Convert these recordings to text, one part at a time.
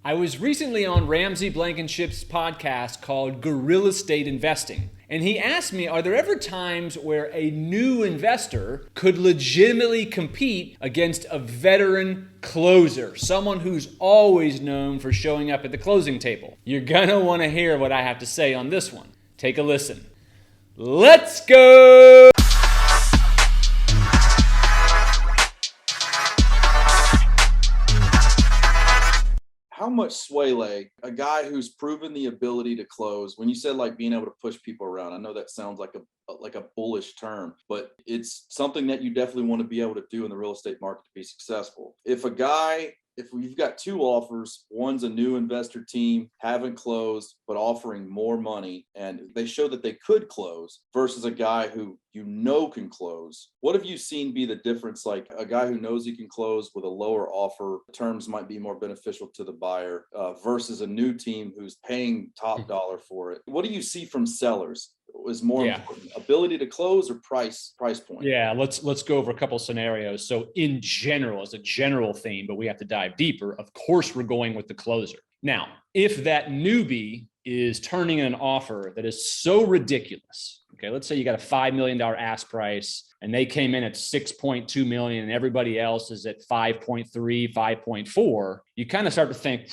I was recently on Ramsey Blankenship's podcast called Guerrilla State Investing. And he asked me, are there ever times where a new investor could legitimately compete against a veteran closer, someone who's always known for showing up at the closing table? You're gonna wanna hear what I have to say on this one. Take a listen. Let's go! How much sway, a guy who's proven the ability to close, when you said like being able to push people around, I know that sounds like a bullish term, but it's something that you definitely want to be able to do in the real estate market to be successful. If we've got two offers, one's a new investor team, haven't closed, but offering more money, and they show that they could close versus a guy who can close. What have you seen be the difference? Like a guy who knows he can close with a lower offer, terms might be more beneficial to the buyer versus a new team who's paying top dollar for it. What do you see from sellers? Is more important, ability to close or price point? Yeah, let's go over a couple scenarios. So in general, as a general theme, but we have to dive deeper, of course, we're going with the closer. Now, if that newbie is turning in an offer that is so ridiculous, okay, let's say you got a $5 million ask price and they came in at 6.2 million and everybody else is at 5.3, 5.4, you kind of start to think,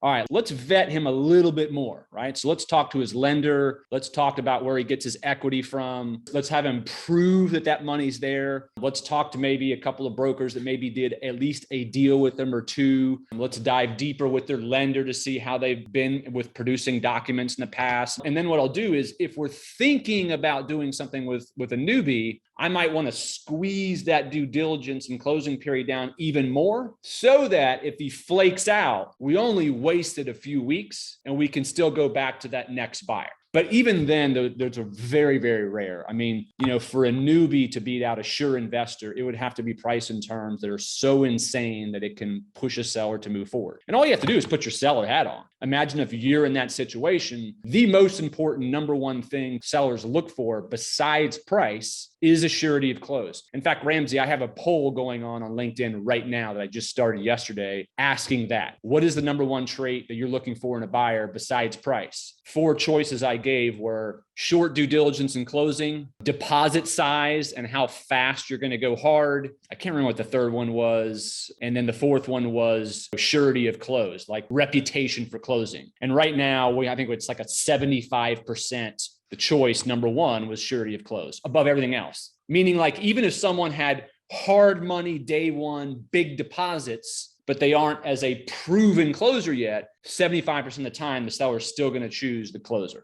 all right, let's vet him a little bit more, right? So let's talk to his lender. Let's talk about where he gets his equity from. Let's have him prove that money's there. Let's talk to maybe a couple of brokers that maybe did at least a deal with them or two. Let's dive deeper with their lender to see how they've been with producing documents in the past. And then what I'll do is if we're thinking about doing something with a newbie, I might want to squeeze that due diligence and closing period down even more so that if he flakes out, we only wasted a few weeks and we can still go back to that next buyer. But even then, those are very, very rare. I mean, for a newbie to beat out a sure investor, it would have to be priced in terms that are so insane that it can push a seller to move forward. And all you have to do is put your seller hat on. Imagine if you're in that situation, the most important number one thing sellers look for besides price is a surety of close. In fact, Ramsey, I have a poll going on LinkedIn right now that I just started yesterday asking that. What is the number one trait that you're looking for in a buyer besides price? 4 choices I gave were short due diligence and closing, deposit size and how fast you're going to go hard. I can't remember what the third one was. And then the fourth one was surety of close, like reputation for closing. And right now, I think it's like a 75%. The choice number one was surety of close above everything else. Meaning like even if someone had hard money day one, big deposits, but they aren't as a proven closer yet, 75% of the time, the seller is still going to choose the closer.